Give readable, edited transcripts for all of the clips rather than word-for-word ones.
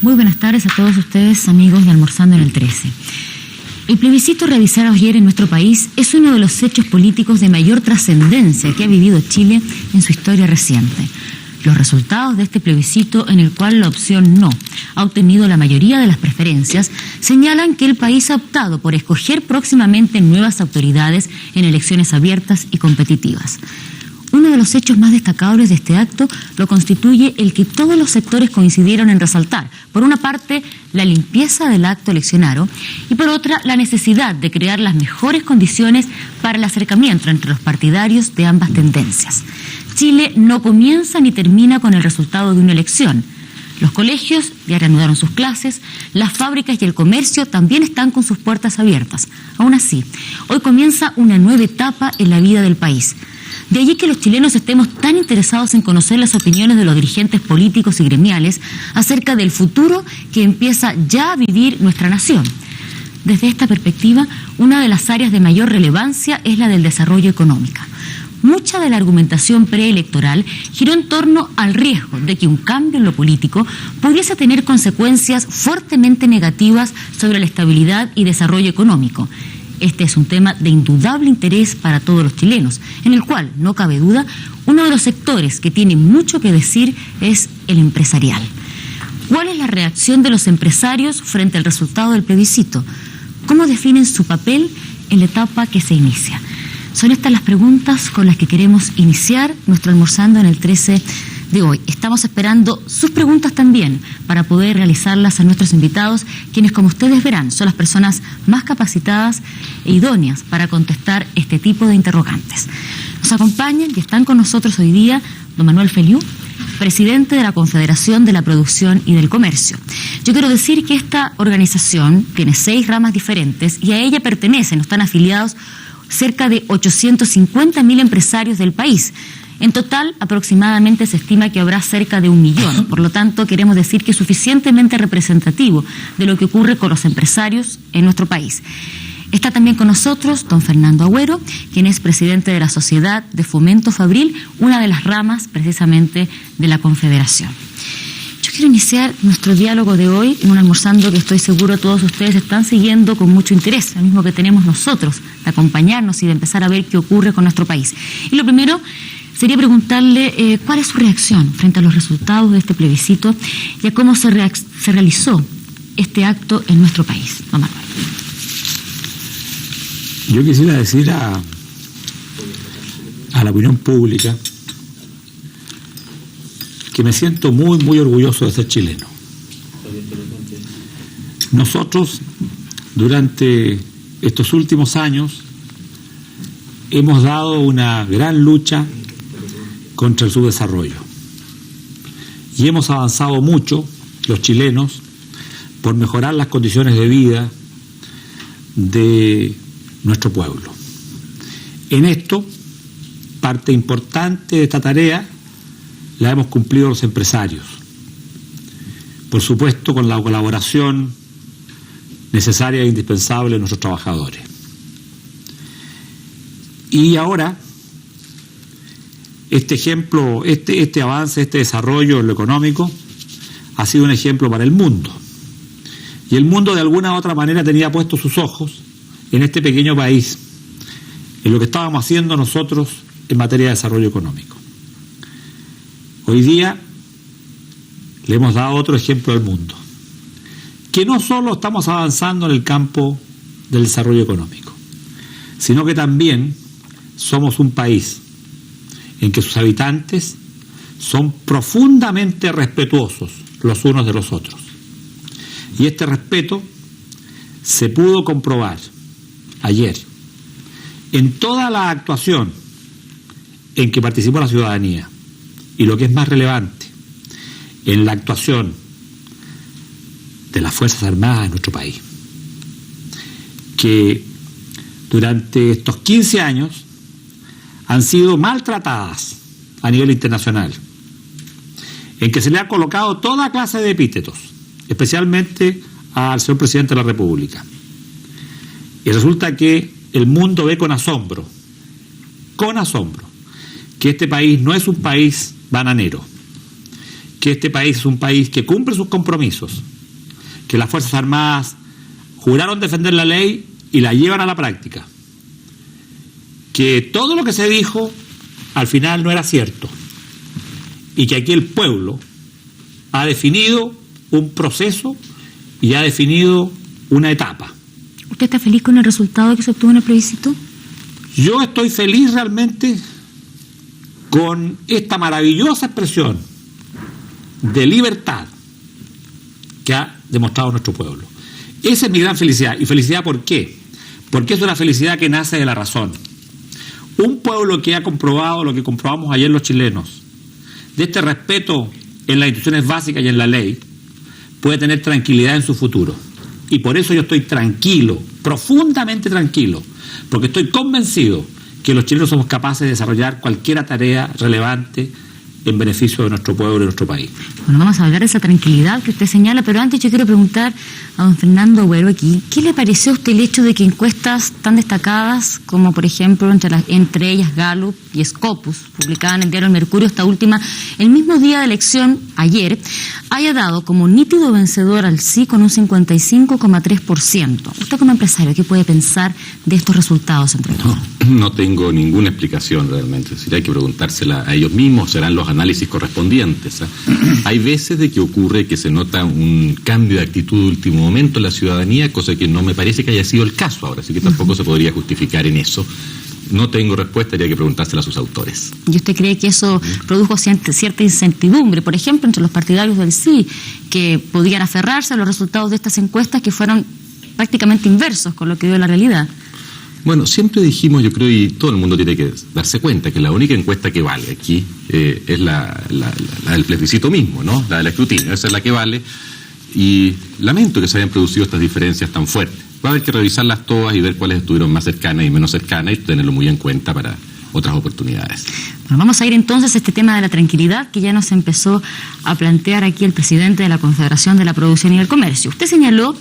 Muy buenas tardes a todos ustedes, amigos de Almorzando en el 13. El plebiscito realizado ayer en nuestro país es uno de los hechos políticos de mayor trascendencia que ha vivido Chile en su historia reciente. Los resultados de este plebiscito, en el cual la opción no ha obtenido la mayoría de las preferencias, señalan que el país ha optado por escoger próximamente nuevas autoridades en elecciones abiertas y competitivas. Uno de los hechos más destacables de este acto lo constituye el que todos los sectores coincidieron en resaltar, por una parte, la limpieza del acto eleccionario y por otra, la necesidad de crear las mejores condiciones para el acercamiento entre los partidarios de ambas tendencias. Chile no comienza ni termina con el resultado de una elección. Los colegios ya reanudaron sus clases, las fábricas y el comercio también están con sus puertas abiertas. Aún así, hoy comienza una nueva etapa en la vida del país. De allí que los chilenos estemos tan interesados en conocer las opiniones de los dirigentes políticos y gremiales acerca del futuro que empieza ya a vivir nuestra nación. Desde esta perspectiva, una de las áreas de mayor relevancia es la del desarrollo económico. Mucha de la argumentación preelectoral giró en torno al riesgo de que un cambio en lo político pudiese tener consecuencias fuertemente negativas sobre la estabilidad y desarrollo económico. Este es un tema de indudable interés para todos los chilenos, en el cual, no cabe duda, uno de los sectores que tiene mucho que decir es el empresarial. ¿Cuál es la reacción de los empresarios frente al resultado del plebiscito? ¿Cómo definen su papel en la etapa que se inicia? Son estas las preguntas con las que queremos iniciar nuestro Almorzando en el 13 de hoy. Estamos esperando sus preguntas también para poder realizarlas a nuestros invitados, quienes, como ustedes verán, son las personas más capacitadas e idóneas para contestar este tipo de interrogantes. Nos acompañan y están con nosotros hoy día don Manuel Feliú, presidente de la Confederación de la Producción y del Comercio. Yo quiero decir que esta organización tiene 6 ramas diferentes y a ella pertenecen, están afiliados cerca de 850.000 empresarios del país. En total, aproximadamente se estima que habrá cerca de 1 millón. Por lo tanto, queremos decir que es suficientemente representativo de lo que ocurre con los empresarios en nuestro país. Está también con nosotros don Fernando Agüero, quien es presidente de la Sociedad de Fomento Fabril, una de las ramas precisamente de la Confederación. Yo quiero iniciar nuestro diálogo de hoy en un almorzando que estoy seguro todos ustedes están siguiendo con mucho interés, lo mismo que tenemos nosotros, de acompañarnos y de empezar a ver qué ocurre con nuestro país. Y lo primero sería preguntarle cuál es su reacción frente a los resultados de este plebiscito y a cómo se realizó este acto en nuestro país. Don Manuel. Yo quisiera decir a la opinión pública que me siento muy orgulloso de ser chileno. Nosotros, durante estos últimos años, hemos dado una gran lucha contra el subdesarrollo. Y hemos avanzado mucho, los chilenos, por mejorar las condiciones de vida de nuestro pueblo. En esto, parte importante de esta tarea la hemos cumplido los empresarios. Por supuesto, con la colaboración necesaria e indispensable de nuestros trabajadores. Y ahora, este ejemplo, este avance, este desarrollo en lo económico ha sido un ejemplo para el mundo. Y el mundo de alguna u otra manera tenía puestos sus ojos en este pequeño país, en lo que estábamos haciendo nosotros en materia de desarrollo económico. Hoy día le hemos dado otro ejemplo al mundo, que no solo estamos avanzando en el campo del desarrollo económico, sino que también somos un país en que sus habitantes son profundamente respetuosos los unos de los otros. Y este respeto se pudo comprobar ayer en toda la actuación en que participó la ciudadanía y, lo que es más relevante, en la actuación de las Fuerzas Armadas de nuestro país, que durante estos 15 años han sido maltratadas a nivel internacional, en que se le ha colocado toda clase de epítetos, especialmente al señor presidente de la República. Y resulta que el mundo ve con asombro, que este país no es un país bananero, que este país es un país que cumple sus compromisos, que las Fuerzas Armadas juraron defender la ley y la llevan a la práctica, que todo lo que se dijo al final no era cierto y que aquí el pueblo ha definido un proceso y ha definido una etapa. ¿Usted está feliz con el resultado que se obtuvo en el plebiscito? Yo estoy feliz realmente con esta maravillosa expresión de libertad que ha demostrado nuestro pueblo. Esa es mi gran felicidad. ¿Y felicidad por qué? Porque es una felicidad que nace de la razón. Un pueblo que ha comprobado lo que comprobamos ayer los chilenos, de este respeto en las instituciones básicas y en la ley, puede tener tranquilidad en su futuro. Y por eso yo estoy tranquilo, profundamente tranquilo, porque estoy convencido que los chilenos somos capaces de desarrollar cualquier tarea relevante en beneficio de nuestro pueblo y de nuestro país. Bueno, vamos a hablar de esa tranquilidad que usted señala, pero antes yo quiero preguntar a don Fernando Agüero aquí, ¿qué le pareció a usted el hecho de que encuestas tan destacadas como, por ejemplo, entre ellas Gallup y Scopus, publicada en el diario El Mercurio, esta última, el mismo día de elección, ayer, haya dado como nítido vencedor al sí con un 55,3%? Usted como empresario, ¿qué puede pensar de estos resultados entre todos? No tengo ninguna explicación realmente, es decir, hay que preguntársela a ellos mismos, serán los análisis correspondientes. Hay veces de que ocurre que se nota un cambio de actitud de último momento en la ciudadanía, cosa que no me parece que haya sido el caso ahora, así que tampoco se podría justificar en eso. No tengo respuesta, habría que preguntársela a sus autores. ¿Y usted cree que eso produjo cierta incertidumbre, por ejemplo, entre los partidarios del sí, que podían aferrarse a los resultados de estas encuestas que fueron prácticamente inversos con lo que dio la realidad? Bueno, siempre dijimos, yo creo, y todo el mundo tiene que darse cuenta, que la única encuesta que vale aquí es la del plebiscito mismo, ¿no? La del escrutinio, esa es la que vale, y lamento que se hayan producido estas diferencias tan fuertes. Va a haber que revisarlas todas y ver cuáles estuvieron más cercanas y menos cercanas y tenerlo muy en cuenta para otras oportunidades. Bueno, vamos a ir entonces a este tema de la tranquilidad que ya nos empezó a plantear aquí el presidente de la Confederación de la Producción y el Comercio. Usted señaló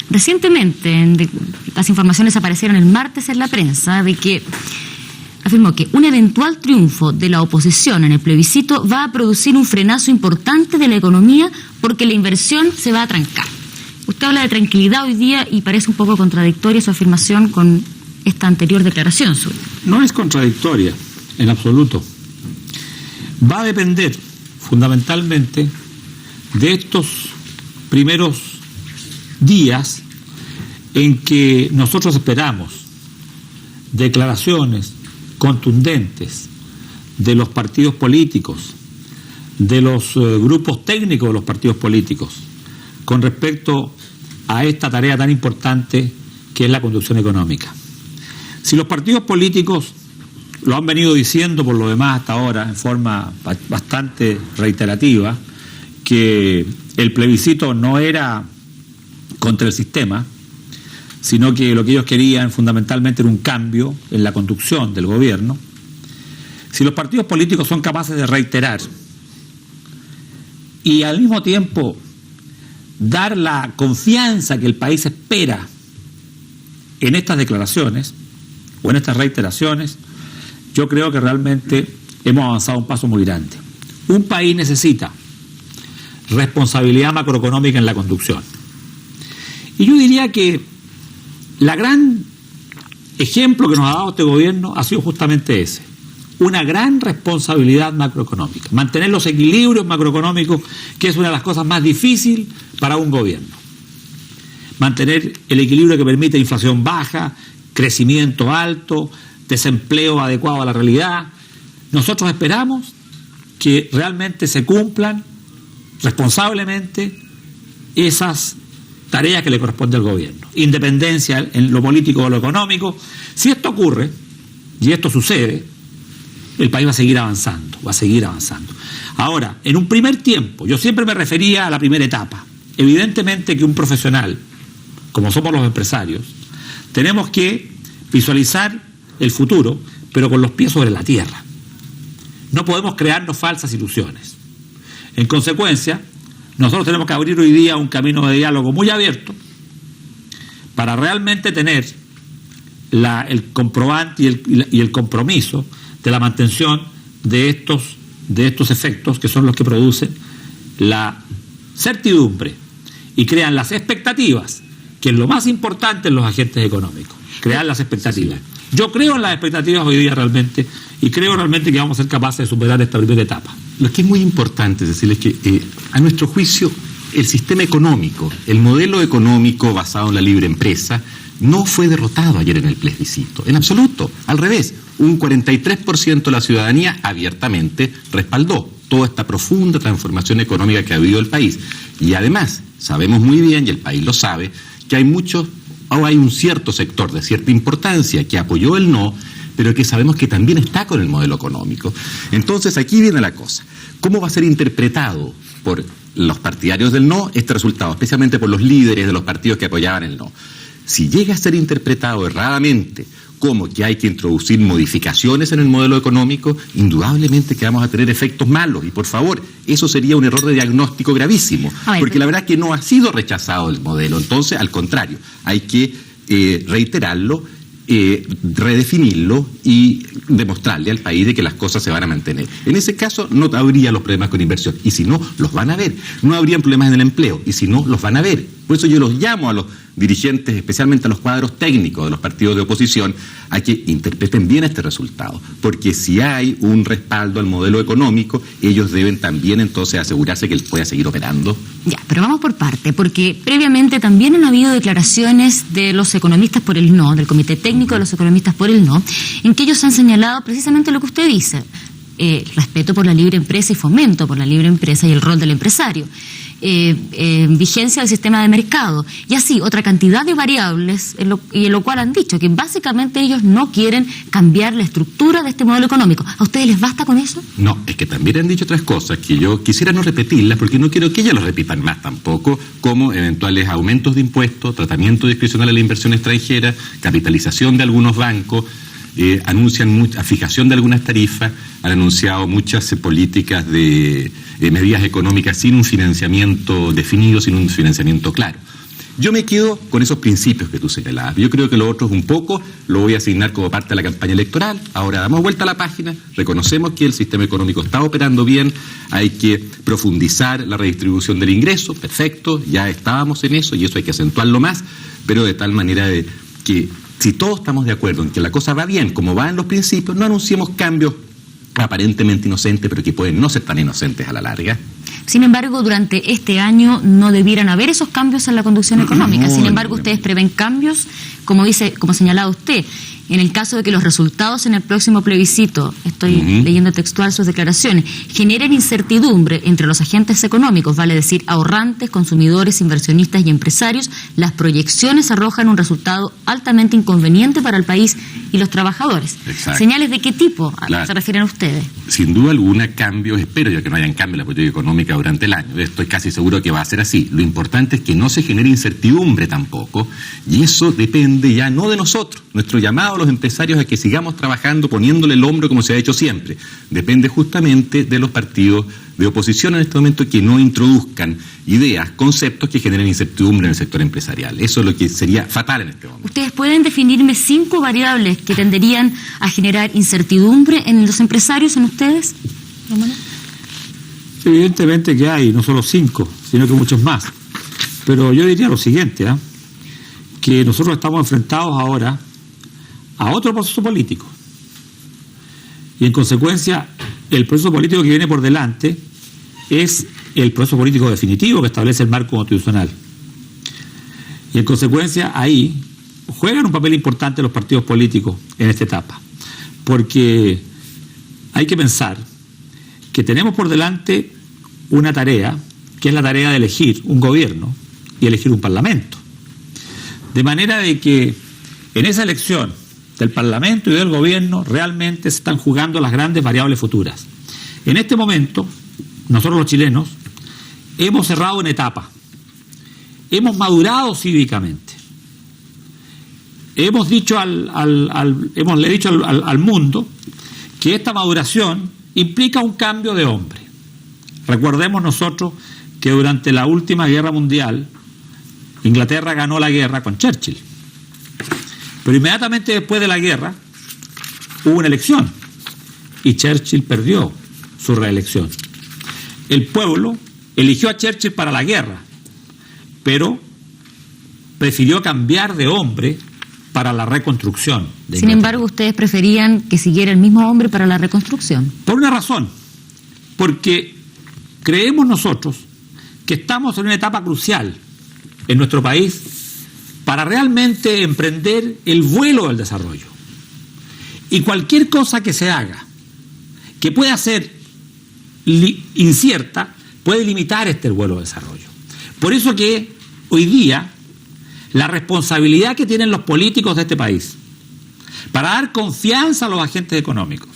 recientemente, las informaciones aparecieron el martes en la prensa, de que afirmó que un eventual triunfo de la oposición en el plebiscito va a producir un frenazo importante de la economía porque la inversión se va a trancar. Usted habla de tranquilidad hoy día y parece un poco contradictoria su afirmación con esta anterior declaración suya. No es contradictoria, en absoluto. Va a depender fundamentalmente de estos primeros días en que nosotros esperamos declaraciones contundentes de los partidos políticos, de los grupos técnicos de los partidos políticos, con respecto a esta tarea tan importante que es la conducción económica. Si los partidos políticos lo han venido diciendo por lo demás hasta ahora en forma bastante reiterativa, que el plebiscito no era contra el sistema, sino que lo que ellos querían fundamentalmente era un cambio en la conducción del gobierno. Si los partidos políticos son capaces de reiterar y al mismo tiempo dar la confianza que el país espera en estas declaraciones o en estas reiteraciones, yo creo que realmente hemos avanzado un paso muy grande. Un país necesita responsabilidad macroeconómica en la conducción. Y yo diría que la gran ejemplo que nos ha dado este gobierno ha sido justamente ese. Una gran responsabilidad macroeconómica. Mantener los equilibrios macroeconómicos, que es una de las cosas más difíciles para un gobierno. Mantener el equilibrio que permite inflación baja, crecimiento alto, desempleo adecuado a la realidad. Nosotros esperamos que realmente se cumplan responsablemente esas tareas que le corresponde al gobierno. Independencia en lo político o lo económico. Si esto ocurre, y esto sucede, el país va a seguir avanzando, va a seguir avanzando. Ahora, en un primer tiempo, yo siempre me refería a la primera etapa. Evidentemente que un profesional, como somos los empresarios, tenemos que visualizar el futuro, pero con los pies sobre la tierra. No podemos crearnos falsas ilusiones. En consecuencia, nosotros tenemos que abrir hoy día un camino de diálogo muy abierto para realmente tener el comprobante y el compromiso de la mantención de estos efectos que son los que producen la certidumbre y crean las expectativas, que es lo más importante en los agentes económicos, crear las expectativas. Yo creo en las expectativas hoy día realmente, y creo realmente que vamos a ser capaces de superar esta primera etapa. Lo que es muy importante es decirles que, a nuestro juicio, el sistema económico, el modelo económico basado en la libre empresa, no fue derrotado ayer en el plebiscito, en absoluto. Al revés, un 43% de la ciudadanía abiertamente respaldó toda esta profunda transformación económica que ha vivido el país. Y además, sabemos muy bien, y el país lo sabe, que hay un cierto sector de cierta importancia que apoyó el no, pero que sabemos que también está con el modelo económico. Entonces, aquí viene la cosa. ¿Cómo va a ser interpretado por los partidarios del no este resultado, especialmente por los líderes de los partidos que apoyaban el no? Si llega a ser interpretado erradamente como que hay que introducir modificaciones en el modelo económico, indudablemente que vamos a tener efectos malos. Y por favor, eso sería un error de diagnóstico gravísimo, porque la verdad es que no ha sido rechazado el modelo. Entonces, al contrario, hay que reiterarlo, redefinirlo y demostrarle al país de que las cosas se van a mantener. En ese caso no habría los problemas con inversión, y si no, los van a ver. No habrían problemas en el empleo, y si no, los van a ver. Por eso yo los llamo a los dirigentes, especialmente a los cuadros técnicos de los partidos de oposición, a que interpreten bien este resultado, porque si hay un respaldo al modelo económico, ellos deben también entonces asegurarse que él pueda seguir operando. Ya, pero vamos por parte, porque previamente también han habido declaraciones de los economistas por el no, del Comité Técnico de los Economistas por el no, en que ellos han señalado precisamente lo que usted dice, respeto por la libre empresa y fomento por la libre empresa y el rol del empresario. Vigencia del sistema de mercado y así otra cantidad de variables y en lo cual han dicho que básicamente ellos no quieren cambiar la estructura de este modelo económico. ¿A ustedes les basta con eso? No, es que también han dicho otras cosas que yo quisiera no repetirlas porque no quiero que ellas lo repitan más tampoco, como eventuales aumentos de impuestos, tratamiento discrecional a la inversión extranjera, capitalización de algunos bancos. Anuncian fijación de algunas tarifas, han anunciado muchas políticas de medidas económicas sin un financiamiento definido, sin un financiamiento claro. Yo me quedo con esos principios que tú señalabas. Yo creo que lo otro es un poco, lo voy a asignar como parte de la campaña electoral. Ahora damos vuelta a la página, reconocemos que el sistema económico está operando bien, hay que profundizar la redistribución del ingreso, perfecto, ya estábamos en eso y eso hay que acentuarlo más, pero de tal manera de que si todos estamos de acuerdo en que la cosa va bien, como va en los principios, no anunciemos cambios aparentemente inocentes, pero que pueden no ser tan inocentes a la larga. Sin embargo, durante este año no debieran haber esos cambios en la conducción económica. Sin embargo, ustedes prevén cambios, como señalaba usted, en el caso de que los resultados en el próximo plebiscito, estoy leyendo textual sus declaraciones, generen incertidumbre entre los agentes económicos, vale decir, ahorrantes, consumidores, inversionistas y empresarios, las proyecciones arrojan un resultado altamente inconveniente para el país y los trabajadores. Exacto. ¿Señales de qué tipo se refieren ustedes? Sin duda alguna, cambios, espero yo que no hayan cambios en la política económica durante el año, estoy casi seguro que va a ser así. Lo importante es que no se genere incertidumbre tampoco, y eso depende ya no de nosotros. Nuestro llamado a los empresarios a que sigamos trabajando poniéndole el hombro como se ha hecho siempre. Depende justamente de los partidos de oposición en este momento que no introduzcan ideas, conceptos que generen incertidumbre en el sector empresarial. Eso es lo que sería fatal en este momento. ¿Ustedes pueden definirme 5 variables que tenderían a generar incertidumbre en los empresarios, en ustedes? Evidentemente que hay, no solo 5, sino que muchos más. Pero yo diría lo siguiente, que nosotros estamos enfrentados ahora a otro proceso político. Y en consecuencia, el proceso político que viene por delante es el proceso político definitivo que establece el marco constitucional. Y en consecuencia, ahí juegan un papel importante los partidos políticos en esta etapa. Porque hay que pensar que tenemos por delante una tarea, que es la tarea de elegir un gobierno y elegir un parlamento. De manera de que en esa elección del Parlamento y del Gobierno realmente se están jugando las grandes variables futuras. En este momento, nosotros los chilenos hemos cerrado una etapa, hemos madurado cívicamente, hemos dicho le he dicho al mundo que esta maduración implica un cambio de hombre. Recordemos nosotros que durante la última guerra mundial, Inglaterra ganó la guerra con Churchill. Pero inmediatamente después de la guerra hubo una elección y Churchill perdió su reelección. El pueblo eligió a Churchill para la guerra, pero prefirió cambiar de hombre para la reconstrucción. Sin embargo, ustedes preferían que siguiera el mismo hombre para la reconstrucción. Por una razón, porque creemos nosotros que estamos en una etapa crucial en nuestro país para realmente emprender el vuelo del desarrollo. Y cualquier cosa que se haga que pueda ser incierta puede limitar el vuelo del desarrollo. Por eso que hoy día la responsabilidad que tienen los políticos de este país para dar confianza a los agentes económicos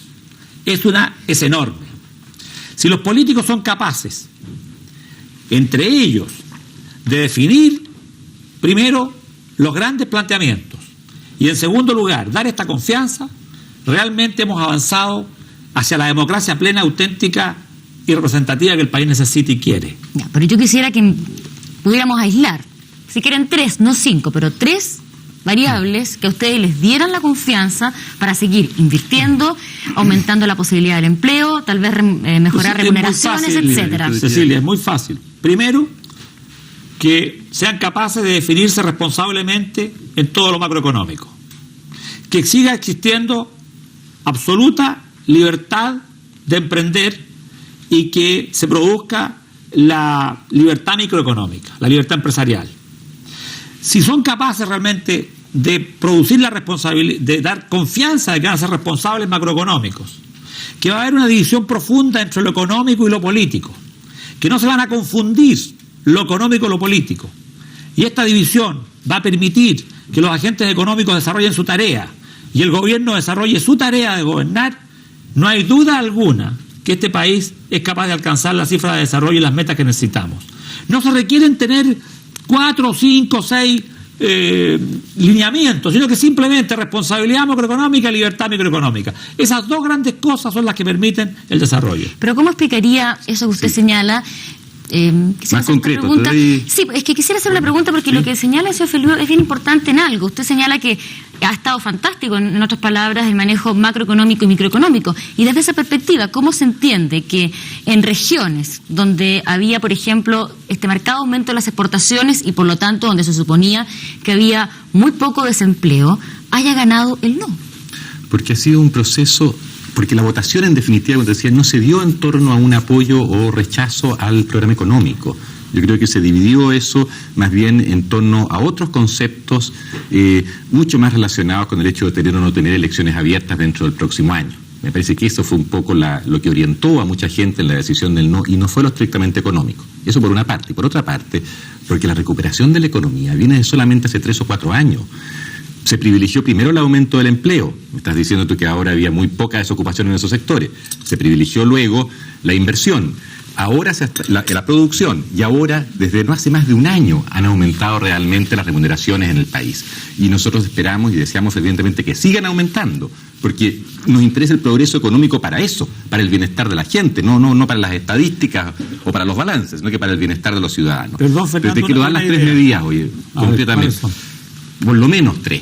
es enorme. Si los políticos son capaces, entre ellos, de definir primero los grandes planteamientos y en segundo lugar dar esta confianza, realmente hemos avanzado hacia la democracia plena, auténtica y representativa que el país necesita y quiere. Ya, pero yo quisiera que pudiéramos aislar, si quieren 3, no 5, pero 3 variables que a ustedes les dieran la confianza para seguir invirtiendo, aumentando la posibilidad del empleo, tal vez mejorar remuneraciones, etcétera. Cecilia, es muy fácil. Primero, que sean capaces de definirse responsablemente en todo lo macroeconómico. Que siga existiendo absoluta libertad de emprender y que se produzca la libertad microeconómica, la libertad empresarial. Si son capaces realmente de producir la responsabilidad, de dar confianza de que van a ser responsables macroeconómicos, que va a haber una división profunda entre lo económico y lo político, que no se van a confundir lo económico y lo político, y esta división va a permitir que los agentes económicos desarrollen su tarea y el gobierno desarrolle su tarea de gobernar, no hay duda alguna que este país es capaz de alcanzar la cifra de desarrollo y las metas que necesitamos. No se requieren tener 4, 5, 6 lineamientos, sino que simplemente responsabilidad macroeconómica y libertad microeconómica. Esas dos grandes cosas son las que permiten el desarrollo. Pero ¿cómo explicaría eso que usted señala? Más concreto. Sí, es que quisiera hacer una pregunta porque lo que señala el señor Feliu es bien importante en algo. Usted señala que ha estado fantástico, en otras palabras, el manejo macroeconómico y microeconómico. Y desde esa perspectiva, ¿cómo se entiende que en regiones donde había, por ejemplo, este marcado aumento de las exportaciones y por lo tanto donde se suponía que había muy poco desempleo, haya ganado el no? Porque ha sido un proceso. Porque la votación, en definitiva, como te decía, no se dio en torno a un apoyo o rechazo al programa económico. Yo creo que se dividió eso más bien en torno a otros conceptos mucho más relacionados con el hecho de tener o no tener elecciones abiertas dentro del próximo año. Me parece que eso fue un poco lo que orientó a mucha gente en la decisión del no, y no fue lo estrictamente económico. Eso por una parte. Y por otra parte, porque la recuperación de la economía viene de solamente hace 3 o 4 años. Se privilegió primero el aumento del empleo. Me estás diciendo tú que ahora había muy poca desocupación en esos sectores. Se privilegió luego la inversión. Ahora la producción. Y ahora, desde no hace más de un año, han aumentado realmente las remuneraciones en el país. Y nosotros esperamos y deseamos evidentemente que sigan aumentando, porque nos interesa el progreso económico para eso, para el bienestar de la gente, no para las estadísticas o para los balances, sino que para el bienestar de los ciudadanos. Perdón, Fernando, pero te quiero dar las 3 medidas, oye, concretamente. Por lo menos 3.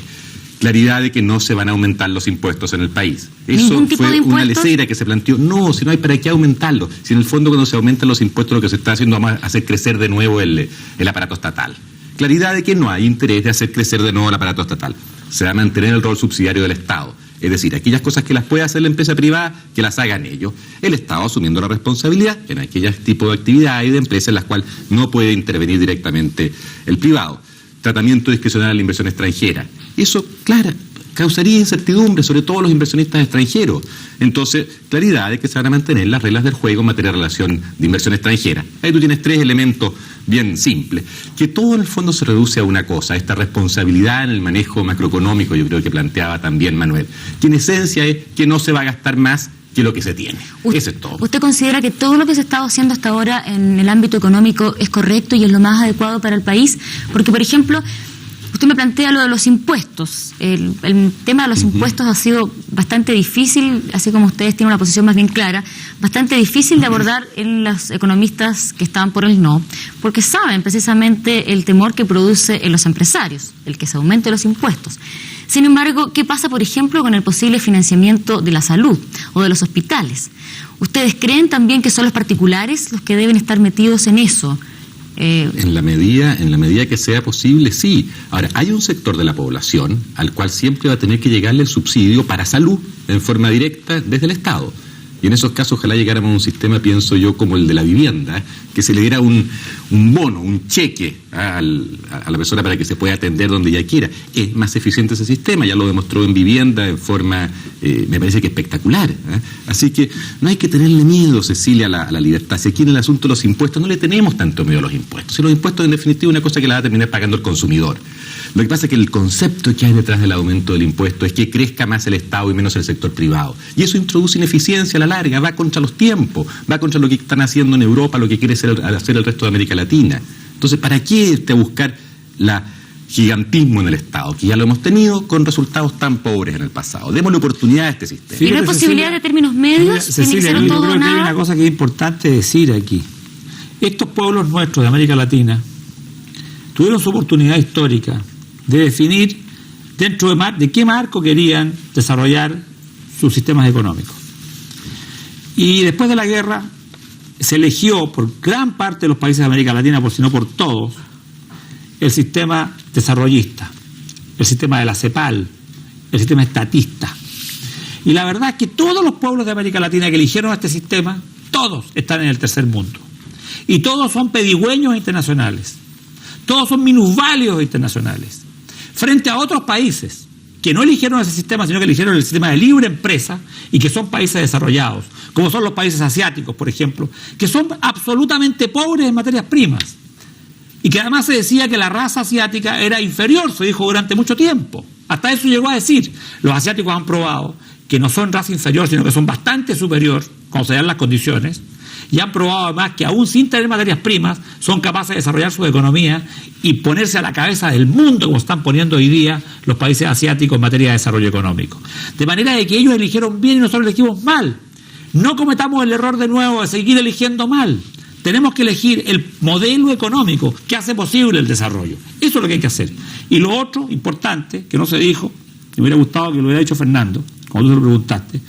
Claridad de que no se van a aumentar los impuestos en el país. Eso fue una lesera que se planteó. No, si no hay para qué aumentarlo. Si en el fondo cuando se aumentan los impuestos lo que se está haciendo es hacer crecer de nuevo el aparato estatal. Claridad de que no hay interés de hacer crecer de nuevo el aparato estatal. Se va a mantener el rol subsidiario del Estado. Es decir, aquellas cosas que las puede hacer la empresa privada, que las hagan ellos. El Estado asumiendo la responsabilidad en aquellos tipos de actividades y de empresas en las cuales no puede intervenir directamente el privado. Tratamiento discrecional a la inversión extranjera. Eso, claro, causaría incertidumbre sobre todo los inversionistas extranjeros. Entonces, claridad de que se van a mantener las reglas del juego en materia de relación de inversión extranjera. Ahí tú tienes 3 elementos bien simples. Que todo en el fondo se reduce a una cosa, esta responsabilidad en el manejo macroeconómico, yo creo que planteaba también Manuel, que en esencia es que no se va a gastar más que lo que se tiene. Eso es todo. ¿Usted considera que todo lo que se ha estado haciendo hasta ahora en el ámbito económico es correcto y es lo más adecuado para el país? Porque, por ejemplo, usted me plantea lo de los impuestos. El tema de los impuestos ha sido bastante difícil, así como ustedes tienen una posición más bien clara, bastante difícil de abordar en los economistas que estaban por el no, porque saben precisamente el temor que produce en los empresarios, el que se aumente los impuestos. Sin embargo, ¿qué pasa, por ejemplo, con el posible financiamiento de la salud o de los hospitales? ¿Ustedes creen también que son los particulares los que deben estar metidos en eso? En la medida que sea posible, sí. Ahora, hay un sector de la población al cual siempre va a tener que llegarle el subsidio para salud en forma directa desde el Estado. Y en esos casos ojalá llegáramos a un sistema, pienso yo, como el de la vivienda, que se le diera un bono, un cheque a la persona para que se pueda atender donde ella quiera. Es más eficiente ese sistema, ya lo demostró en vivienda en forma, me parece que espectacular. Así que no hay que tenerle miedo, Cecilia, a la libertad. Si aquí en el asunto de los impuestos no le tenemos tanto miedo a los impuestos. Si los impuestos en definitiva es una cosa que la va a terminar pagando el consumidor. Lo que pasa es que el concepto que hay detrás del aumento del impuesto es que crezca más el Estado y menos el sector privado. Y eso introduce ineficiencia a la larga, va contra los tiempos, va contra lo que están haciendo en Europa, lo que quiere hacer el resto de América Latina. Entonces, ¿para qué buscar la gigantismo en el Estado, que ya lo hemos tenido con resultados tan pobres en el pasado? Démosle oportunidad a este sistema. ¿Y no hay posibilidad de términos medios? Cecilia, yo creo que hay una cosa que es importante decir aquí. Estos pueblos nuestros de América Latina tuvieron su oportunidad histórica de definir dentro de qué marco querían desarrollar sus sistemas económicos. Y después de la guerra se eligió por gran parte de los países de América Latina, por si no por todos, el sistema desarrollista, el sistema de la CEPAL, el sistema estatista. Y la verdad es que todos los pueblos de América Latina que eligieron este sistema, todos están en el tercer mundo. Y todos son pedigüeños internacionales. Todos son minusválidos internacionales. Frente a otros países que no eligieron ese sistema, sino que eligieron el sistema de libre empresa y que son países desarrollados, como son los países asiáticos, por ejemplo, que son absolutamente pobres en materias primas. Y que además se decía que la raza asiática era inferior, se dijo durante mucho tiempo. Hasta eso llegó a decir. Los asiáticos han probado que no son raza inferior, sino que son bastante superior, cuando se dan las condiciones, y han probado además que aún sin tener materias primas son capaces de desarrollar su economía y ponerse a la cabeza del mundo, como están poniendo hoy día los países asiáticos en materia de desarrollo económico. De manera de que ellos eligieron bien y nosotros elegimos mal. No cometamos el error de nuevo de seguir eligiendo mal. Tenemos que elegir el modelo económico que hace posible el desarrollo. Eso es lo que hay que hacer. Y lo otro importante, que no se dijo, me hubiera gustado que lo hubiera dicho Fernando, como tú se lo preguntaste,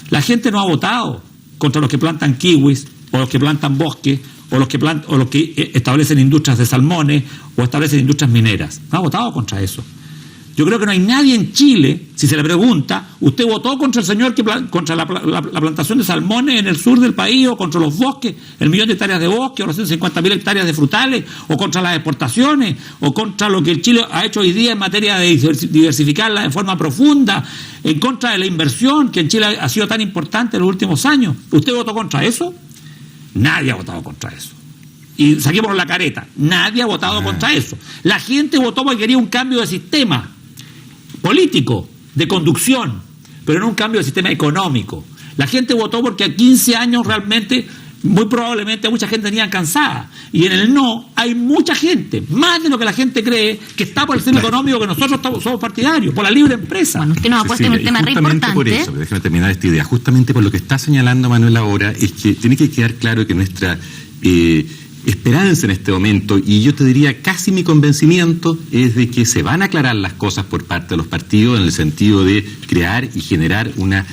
la gente no ha votado contra los que plantan kiwis, o los que plantan bosques, o los que establecen industrias de salmones, o establecen industrias mineras. No ha votado contra eso. Yo creo que no hay nadie en Chile, si se le pregunta, ¿usted votó contra el señor contra la plantación de salmones en el sur del país, o contra los bosques, el 1.000.000 de hectáreas de bosque, o las 150.000 hectáreas de frutales, o contra las exportaciones, o contra lo que el Chile ha hecho hoy día en materia de diversificarla de forma profunda, en contra de la inversión que en Chile ha sido tan importante en los últimos años? ¿Usted votó contra eso? Nadie ha votado contra eso. Y saquémonos la careta. Nadie ha votado contra eso. La gente votó porque quería un cambio de sistema político, de conducción, pero no un cambio de sistema económico. La gente votó porque a 15 años realmente, muy probablemente mucha gente tenía cansada. Y en el no hay mucha gente, más de lo que la gente cree, que está por el sistema económico que nosotros somos partidarios, por la libre empresa. Bueno, usted nos ha puesto en un tema re importante. Por eso, déjame terminar esta idea. Justamente por lo que está señalando Manuel ahora, es que tiene que quedar claro que nuestra esperanza en este momento, y yo te diría casi mi convencimiento, es de que se van a aclarar las cosas por parte de los partidos en el sentido de crear y generar una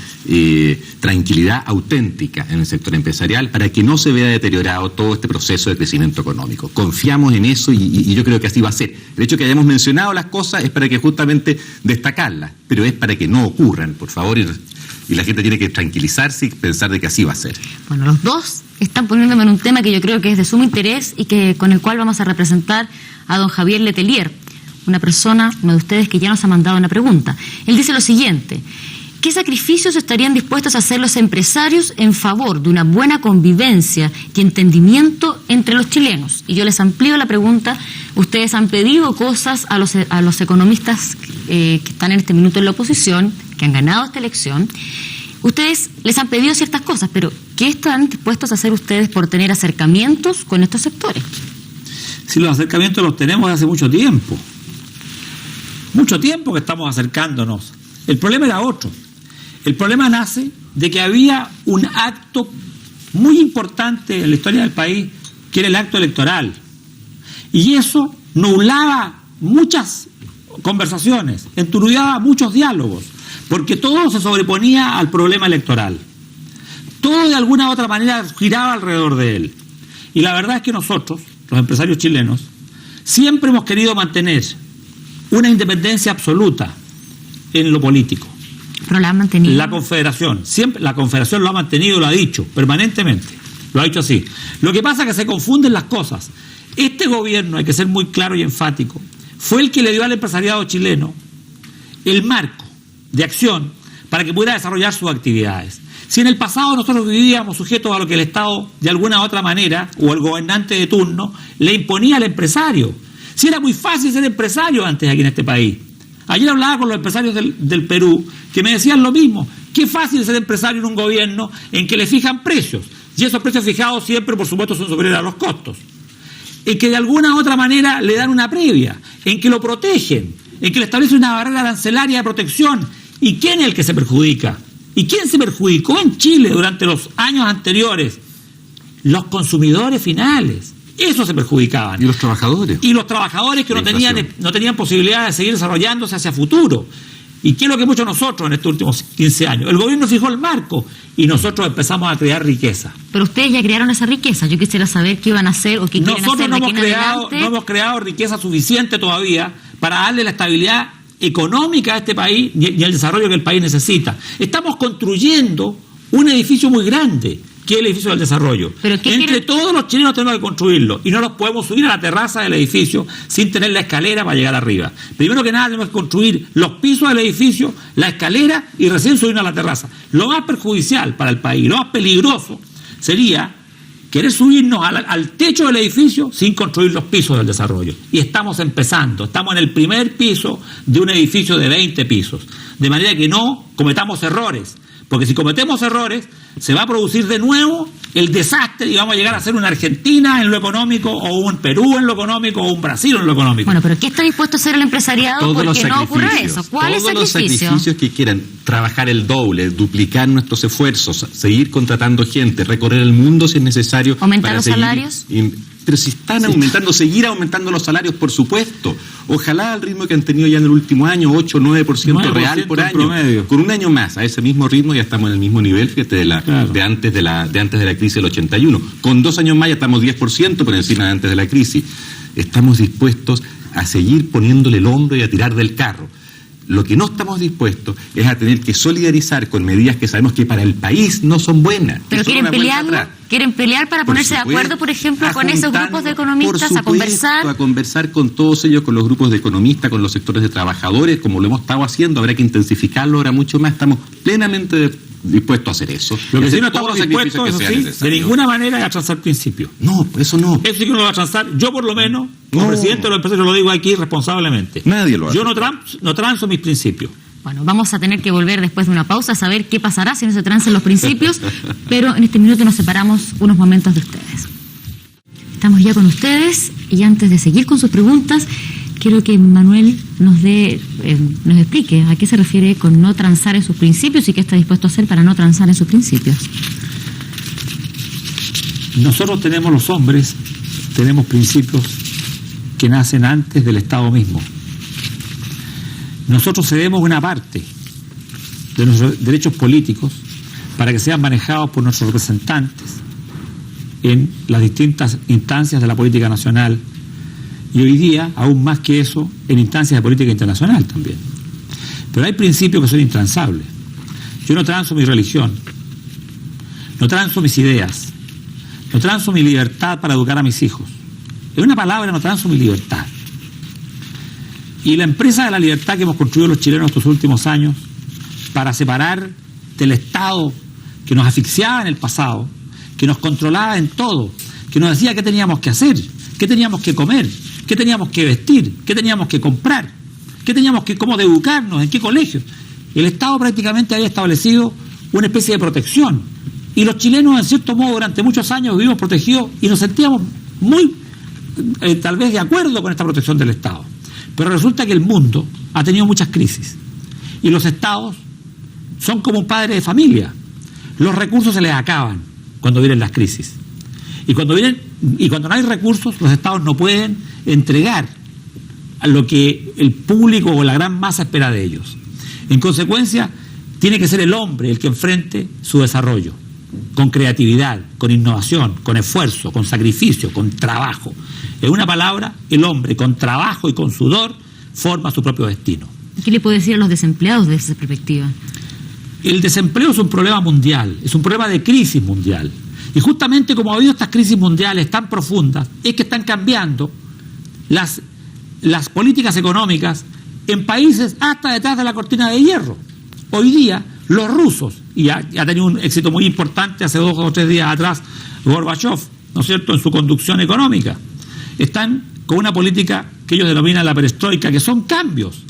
tranquilidad auténtica en el sector empresarial para que no se vea deteriorado todo este proceso de crecimiento económico. Confiamos en eso y yo creo que así va a ser. El hecho de que hayamos mencionado las cosas es para que justamente destacarlas, pero es para que no ocurran, por favor, y la gente tiene que tranquilizarse y pensar de que así va a ser. Bueno, los dos están poniéndome en un tema que yo creo que es de sumo interés y con el cual vamos a representar a don Javier Letelier, una persona, uno de ustedes, que ya nos ha mandado una pregunta. Él dice lo siguiente: ¿qué sacrificios estarían dispuestos a hacer los empresarios en favor de una buena convivencia y entendimiento entre los chilenos? Y yo les amplío la pregunta. Ustedes han pedido cosas a los economistas que están en este minuto en la oposición, que han ganado esta elección. Ustedes les han pedido ciertas cosas, pero ¿qué están dispuestos a hacer ustedes por tener acercamientos con estos sectores? Si los acercamientos los tenemos hace mucho tiempo. Mucho tiempo que estamos acercándonos. El problema era otro. El problema nace de que había un acto muy importante en la historia del país, que era el acto electoral. Y eso nublaba muchas conversaciones, enturbiaba muchos diálogos, porque todo se sobreponía al problema electoral. Todo de alguna u otra manera giraba alrededor de él. Y la verdad es que nosotros, los empresarios chilenos, siempre hemos querido mantener una independencia absoluta en lo político. Pero la han mantenido. La Confederación lo ha mantenido, lo ha dicho permanentemente, lo ha dicho así. Lo que pasa es que se confunden las cosas. Este gobierno, hay que ser muy claro y enfático, fue el que le dio al empresariado chileno el marco de acción para que pudiera desarrollar sus actividades. Si en el pasado nosotros vivíamos sujetos a lo que el Estado, de alguna u otra manera, o el gobernante de turno, le imponía al empresario. Si era muy fácil ser empresario antes aquí en este país. Ayer hablaba con los empresarios del Perú, que me decían lo mismo. Qué fácil ser empresario en un gobierno en que le fijan precios. Y esos precios fijados siempre, por supuesto, son superiores a los costos. En que de alguna u otra manera le dan una previa. En que lo protegen. En que le establecen una barrera arancelaria de protección. ¿Y quién es el que se perjudica? ¿Y quién se perjudicó en Chile durante los años anteriores? Los consumidores finales. Esos se perjudicaban. ¿Y los trabajadores? Y los trabajadores que no tenían posibilidad de seguir desarrollándose hacia futuro. ¿Y qué es lo que hemos hecho nosotros en estos últimos 15 años? El gobierno fijó el marco y nosotros empezamos a crear riqueza. Pero ustedes ya crearon esa riqueza. Yo quisiera saber qué iban a hacer o qué quieren hacer de aquí en adelante. No hemos creado riqueza suficiente todavía para darle la estabilidad económica a este país y el desarrollo que el país necesita. Estamos construyendo un edificio muy grande, que es el edificio del desarrollo. Entre todos los chilenos tenemos que construirlo y no nos podemos subir a la terraza del edificio sin tener la escalera para llegar arriba. Primero que nada tenemos que construir los pisos del edificio, la escalera y recién subirnos a la terraza. Lo más perjudicial para el país, lo más peligroso sería querer subirnos al techo del edificio sin construir los pisos del desarrollo. Y estamos empezando, estamos en el primer piso de un edificio de 20 pisos. De manera que no cometamos errores, porque si cometemos errores se va a producir de nuevo el desastre y vamos a llegar a ser una Argentina en lo económico, o un Perú en lo económico, o un Brasil en lo económico. Bueno, pero ¿qué está dispuesto a hacer el empresariado porque no ocurra eso? ¿Cuál es el sacrificio? Todos los sacrificios que quieran, trabajar el doble, duplicar nuestros esfuerzos, seguir contratando gente, recorrer el mundo si es necesario. ¿Aumentar los salarios? Pero si están aumentando, seguir aumentando los salarios, por supuesto. Ojalá al ritmo que han tenido ya en el último año, 8 o 9% real por año. Promedio. Con un año más, a ese mismo ritmo ya estamos en el mismo nivel, fíjate, de antes de la crisis del 81. Con 2 años más ya estamos 10% por encima de antes de la crisis. Estamos dispuestos a seguir poniéndole el hombro y a tirar del carro. Lo que no estamos dispuestos es a tener que solidarizar con medidas que sabemos que para el país no son buenas. Pero quieren pelear para ponerse de acuerdo, por ejemplo, con esos grupos de economistas, a conversar con todos ellos, con los grupos de economistas, con los sectores de trabajadores, como lo hemos estado haciendo. Habrá que intensificarlo ahora mucho más. Estamos plenamente dispuestos a hacer eso. Lo que sí no estamos dispuestos, eso sí, de ninguna manera a transar principios. No, eso no. Eso sí que no lo va a transar. Yo, por lo menos, como presidente de los empresarios, lo digo aquí responsablemente. Nadie lo hace. Yo no transo mis principios. Bueno, vamos a tener que volver después de una pausa a saber qué pasará si no se transan los principios, pero en este minuto nos separamos unos momentos de ustedes. Estamos ya con ustedes y antes de seguir con sus preguntas, quiero que Manuel nos explique a qué se refiere con no transar en sus principios y qué está dispuesto a hacer para no transar en sus principios. Nosotros los hombres, tenemos principios que nacen antes del Estado mismo. Nosotros cedemos una parte de nuestros derechos políticos para que sean manejados por nuestros representantes en las distintas instancias de la política nacional y hoy día, aún más que eso, en instancias de política internacional también. Pero hay principios que son intransables. Yo no transo mi religión, no transo mis ideas, no transo mi libertad para educar a mis hijos. En una palabra, no transo mi libertad. Y la empresa de la libertad que hemos construido los chilenos estos últimos años para separar del Estado que nos asfixiaba en el pasado, que nos controlaba en todo, que nos decía qué teníamos que hacer, qué teníamos que comer, qué teníamos que vestir, qué teníamos que comprar, cómo educarnos, en qué colegio. El Estado prácticamente había establecido una especie de protección y los chilenos, en cierto modo, durante muchos años vivimos protegidos y nos sentíamos muy, tal vez, de acuerdo con esta protección del Estado. Pero resulta que el mundo ha tenido muchas crisis y los estados son como un padre de familia. Los recursos se les acaban cuando vienen las crisis. Y cuando no hay recursos, los estados no pueden entregar a lo que el público o la gran masa espera de ellos. En consecuencia, tiene que ser el hombre el que enfrente su desarrollo. con creatividad, con innovación, con esfuerzo, con sacrificio, con trabajo. En una palabra, el hombre con trabajo y con sudor forma su propio destino. ¿Qué le puede decir a los desempleados de esa perspectiva? El desempleo es un problema mundial, es un problema de crisis mundial. Y justamente como ha habido estas crisis mundiales tan profundas, es que están cambiando las políticas económicas en países hasta detrás de la cortina de hierro. Hoy día, los rusos, y ha tenido un éxito muy importante hace 2 o 3 días atrás, Gorbachev, ¿no es cierto?, en su conducción económica, están con una política que ellos denominan la perestroika, que son cambios,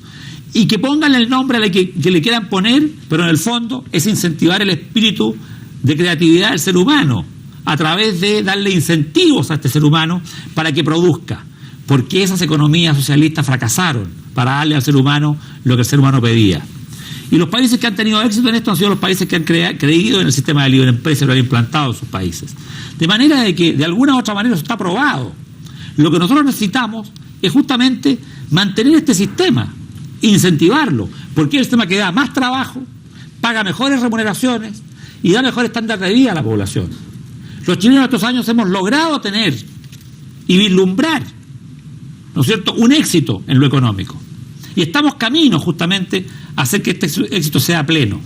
y que pongan el nombre que le quieran poner, pero en el fondo es incentivar el espíritu de creatividad del ser humano, a través de darle incentivos a este ser humano para que produzca, porque esas economías socialistas fracasaron para darle al ser humano lo que el ser humano pedía. Y los países que han tenido éxito en esto han sido los países que han creído en el sistema de libre empresa y lo han implantado en sus países. De manera de que de alguna u otra manera eso está probado. Lo que nosotros necesitamos es justamente mantener este sistema, incentivarlo, porque es el sistema que da más trabajo, paga mejores remuneraciones y da mejor estándar de vida a la población. Los chilenos en estos años hemos logrado tener y vislumbrar, ¿no es cierto?, un éxito en lo económico. Y estamos camino justamente a hacer que este éxito sea pleno.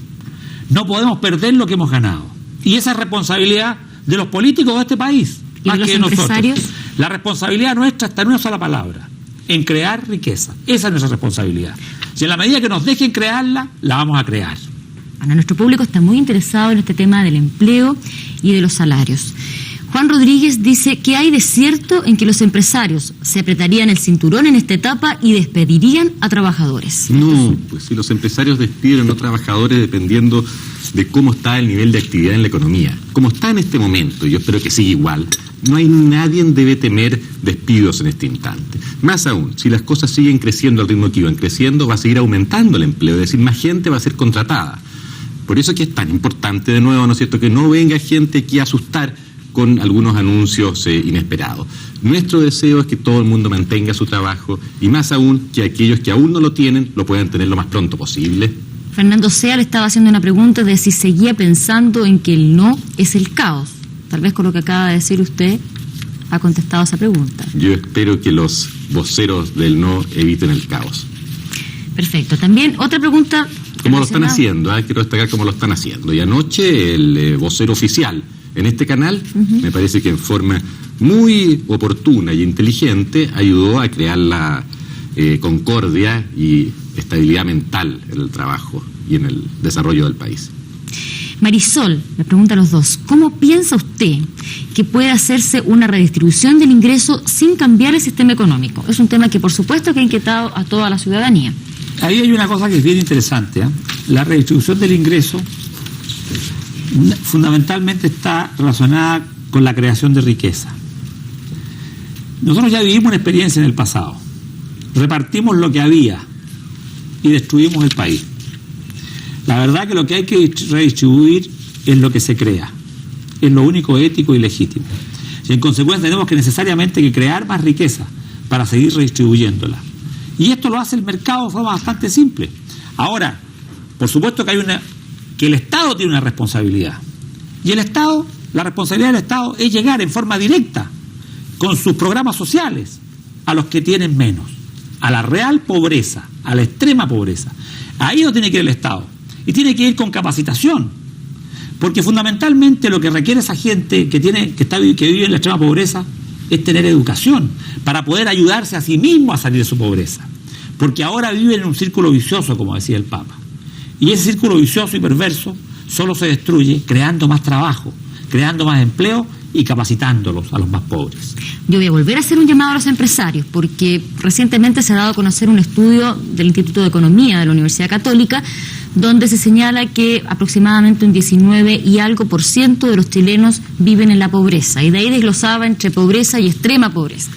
No podemos perder lo que hemos ganado. Y esa es responsabilidad de los políticos de este país, más que de nosotros. La responsabilidad nuestra está en una sola palabra: en crear riqueza. Esa es nuestra responsabilidad. Si en la medida que nos dejen crearla, la vamos a crear. Bueno, nuestro público está muy interesado en este tema del empleo y de los salarios. Juan Rodríguez dice que hay de cierto en que los empresarios se apretarían el cinturón en esta etapa y despedirían a trabajadores. No, pues si los empresarios despiden a los trabajadores dependiendo de cómo está el nivel de actividad en la economía. Como está en este momento, y yo espero que siga igual, no hay nadie debe temer despidos en este instante. Más aún, si las cosas siguen creciendo al ritmo que iban creciendo, va a seguir aumentando el empleo, es decir, más gente va a ser contratada. Por eso es que es tan importante, de nuevo, ¿no es cierto?, que no venga gente aquí a asustar con algunos anuncios inesperados. Nuestro deseo es que todo el mundo mantenga su trabajo y más aún que aquellos que aún no lo tienen lo puedan tener lo más pronto posible. Fernando Sea le estaba haciendo una pregunta de si seguía pensando en que el no es el caos. Tal vez con lo que acaba de decir usted ha contestado esa pregunta. Yo espero que los voceros del no eviten el caos. Perfecto. También otra pregunta. Como lo están haciendo, quiero destacar cómo lo están haciendo. Y anoche el vocero oficial en este canal, me parece que en forma muy oportuna y inteligente ayudó a crear la concordia y estabilidad mental en el trabajo y en el desarrollo del país. Marisol, le pregunta a los dos, ¿cómo piensa usted que puede hacerse una redistribución del ingreso sin cambiar el sistema económico? Es un tema que por supuesto que ha inquietado a toda la ciudadanía. Ahí hay una cosa que es bien interesante, La redistribución del ingreso fundamentalmente está relacionada con la creación de riqueza. Nosotros ya vivimos una experiencia en el pasado. Repartimos lo que había y destruimos el país. La verdad que lo que hay que redistribuir es lo que se crea. Es lo único ético y legítimo. Y en consecuencia tenemos que necesariamente crear más riqueza para seguir redistribuyéndola. Y esto lo hace el mercado de forma bastante simple. Ahora, por supuesto que el Estado tiene una responsabilidad. Y la responsabilidad del Estado es llegar en forma directa con sus programas sociales a los que tienen menos, a la real pobreza, a la extrema pobreza. Ahí no tiene que ir el Estado. Y tiene que ir con capacitación. Porque fundamentalmente lo que requiere esa gente que vive en la extrema pobreza es tener educación para poder ayudarse a sí mismo a salir de su pobreza. Porque ahora viven en un círculo vicioso, como decía el Papa. Y ese círculo vicioso y perverso solo se destruye creando más trabajo, creando más empleo y capacitándolos a los más pobres. Yo voy a volver a hacer un llamado a los empresarios, porque recientemente se ha dado a conocer un estudio del Instituto de Economía de la Universidad Católica, donde se señala que aproximadamente un 19 y algo % de los chilenos viven en la pobreza, y de ahí desglosaba entre pobreza y extrema pobreza.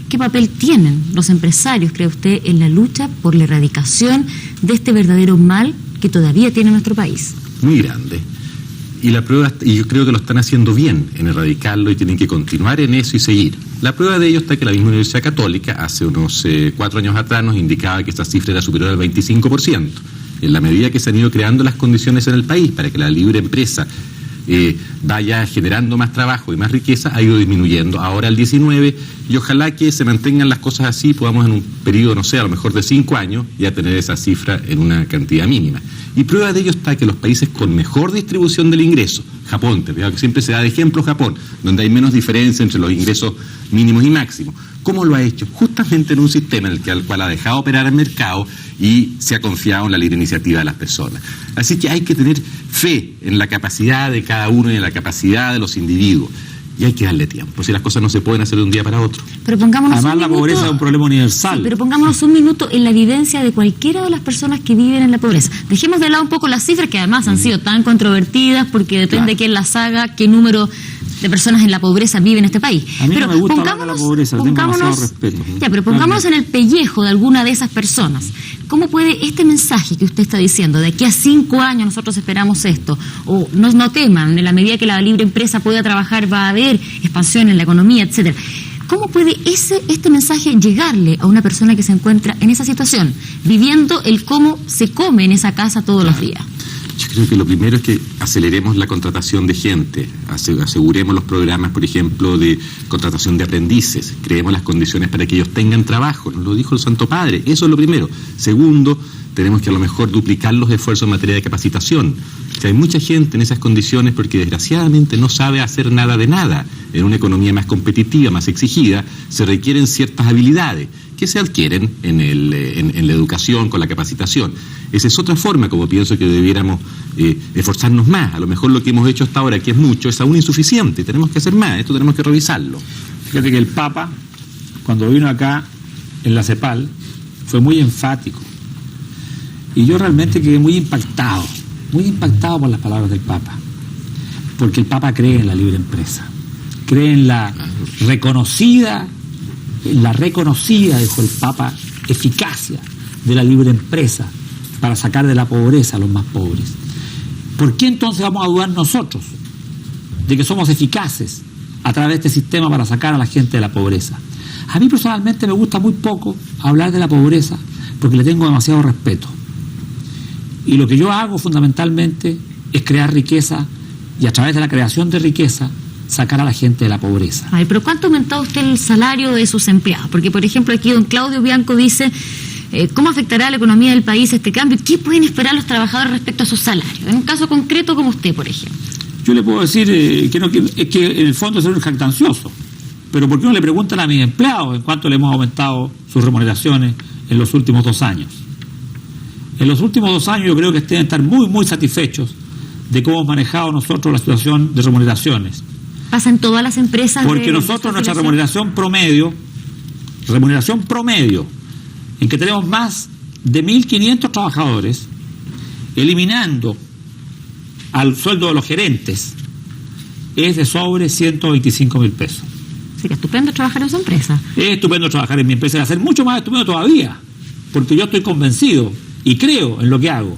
¿Qué papel tienen los empresarios, cree usted, en la lucha por la erradicación de este verdadero mal que todavía tiene nuestro país? Muy grande. Y la prueba, y yo creo que lo están haciendo bien en erradicarlo y tienen que continuar en eso y seguir. La prueba de ello está que la misma Universidad Católica hace unos 4 años atrás nos indicaba que esta cifra era superior al 25%. En la medida que se han ido creando las condiciones en el país para que la libre empresa vaya generando más trabajo y más riqueza, ha ido disminuyendo. Ahora el 19, y ojalá que se mantengan las cosas así, podamos en un periodo, no sé, a lo mejor de 5 años, ya tener esa cifra en una cantidad mínima. Y prueba de ello está que los países con mejor distribución del ingreso, Japón, te veo que siempre se da de ejemplo Japón, donde hay menos diferencia entre los ingresos mínimos y máximos. ¿Cómo lo ha hecho? Justamente en un sistema en el que al cual ha dejado operar el mercado y se ha confiado en la libre iniciativa de las personas. Así que hay que tener fe en la capacidad de cada uno y en la capacidad de los individuos. Y hay que darle tiempo, si las cosas no se pueden hacer de un día para otro. Pero pongámonos además la pobreza es un problema universal. Sí, pero pongámonos un minuto en la vivencia de cualquiera de las personas que viven en la pobreza. Dejemos de lado un poco las cifras que además han sido tan controvertidas porque depende de quién las haga, qué número de personas en la pobreza vive en este país. A mí pero no me gusta hablar de la pobreza, tengo demasiado respeto. Ya, pero pongámonos en el pellejo de alguna de esas personas. ¿Cómo puede este mensaje que usted está diciendo, de aquí a 5 años nosotros esperamos esto, o no teman, en la medida que la libre empresa pueda trabajar va a haber expansión en la economía, etcétera? ¿Cómo puede este mensaje llegarle a una persona que se encuentra en esa situación, viviendo el cómo se come en esa casa todos los días? Yo creo que lo primero es que aceleremos la contratación de gente, aseguremos los programas, por ejemplo, de contratación de aprendices, creemos las condiciones para que ellos tengan trabajo, nos lo dijo el Santo Padre, eso es lo primero. Segundo, tenemos que a lo mejor duplicar los esfuerzos en materia de capacitación. Que hay mucha gente en esas condiciones porque desgraciadamente no sabe hacer nada de nada. En una economía más competitiva, más exigida, se requieren ciertas habilidades que se adquieren en la educación, con la capacitación. Esa es otra forma como pienso que debiéramos esforzarnos más. A lo mejor lo que hemos hecho hasta ahora, que es mucho, es aún insuficiente. Tenemos que hacer más, esto tenemos que revisarlo. Fíjate que el Papa, cuando vino acá en la CEPAL, fue muy enfático. Y yo realmente quedé muy impactado por las palabras del Papa. Porque el Papa cree en la libre empresa. Cree en la reconocida, dijo el Papa, eficacia de la libre empresa para sacar de la pobreza a los más pobres. ¿Por qué entonces vamos a dudar nosotros de que somos eficaces a través de este sistema para sacar a la gente de la pobreza? A mí personalmente me gusta muy poco hablar de la pobreza porque le tengo demasiado respeto. Y lo que yo hago fundamentalmente es crear riqueza y a través de la creación de riqueza sacar a la gente de la pobreza. Ay, pero ¿cuánto ha aumentado usted el salario de sus empleados? Porque, por ejemplo, aquí don Claudio Bianco dice ¿cómo afectará a la economía del país este cambio? ¿Qué pueden esperar los trabajadores respecto a sus salarios? En un caso concreto como usted, por ejemplo. Yo le puedo decir es que en el fondo es un jactancioso. Pero ¿por qué no le preguntan a mis empleados en cuánto le hemos aumentado sus remuneraciones en los últimos 2 años? En los últimos 2 años yo creo que deben estar muy, muy satisfechos de cómo hemos manejado nosotros la situación de remuneraciones. ¿Pasa en todas las empresas? Porque nosotros nuestra remuneración promedio, en que tenemos más de 1.500 trabajadores, eliminando al sueldo de los gerentes, es de sobre 125.000 pesos. Sería estupendo trabajar en su empresa. Es estupendo trabajar en mi empresa, y hacer mucho más estupendo todavía, porque yo estoy convencido y creo en lo que hago.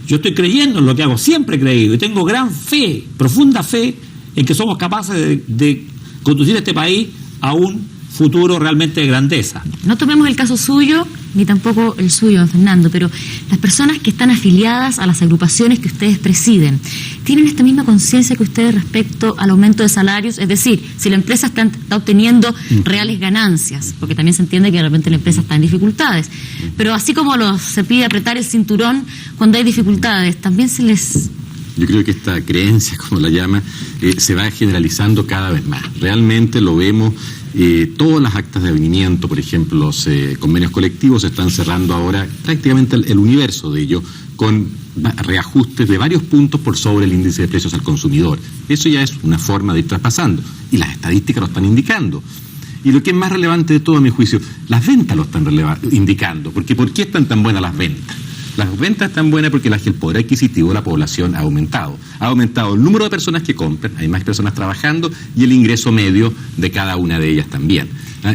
Yo estoy creyendo en lo que hago, siempre he creído, y tengo gran fe, profunda fe, en que somos capaces de conducir este país a un futuro realmente de grandeza. No tomemos el caso suyo, ni tampoco el suyo, don Fernando, pero las personas que están afiliadas a las agrupaciones que ustedes presiden, ¿tienen esta misma conciencia que ustedes respecto al aumento de salarios? Es decir, si la empresa está obteniendo reales ganancias, porque también se entiende que de repente la empresa está en dificultades, pero así como se pide apretar el cinturón cuando hay dificultades, también se les... Yo creo que esta creencia, como la llama, se va generalizando cada vez más. Realmente lo vemos, todas las actas de avenimiento, por ejemplo, los convenios colectivos se están cerrando ahora prácticamente el universo de ellos, con reajustes de varios puntos por sobre el índice de precios al consumidor. Eso ya es una forma de ir traspasando, y las estadísticas lo están indicando. Y lo que es más relevante de todo, a mi juicio, las ventas lo están indicando, porque ¿por qué están tan buenas las ventas? Las ventas están buenas porque el poder adquisitivo de la población ha aumentado. Ha aumentado el número de personas que compran, hay más personas trabajando y el ingreso medio de cada una de ellas también.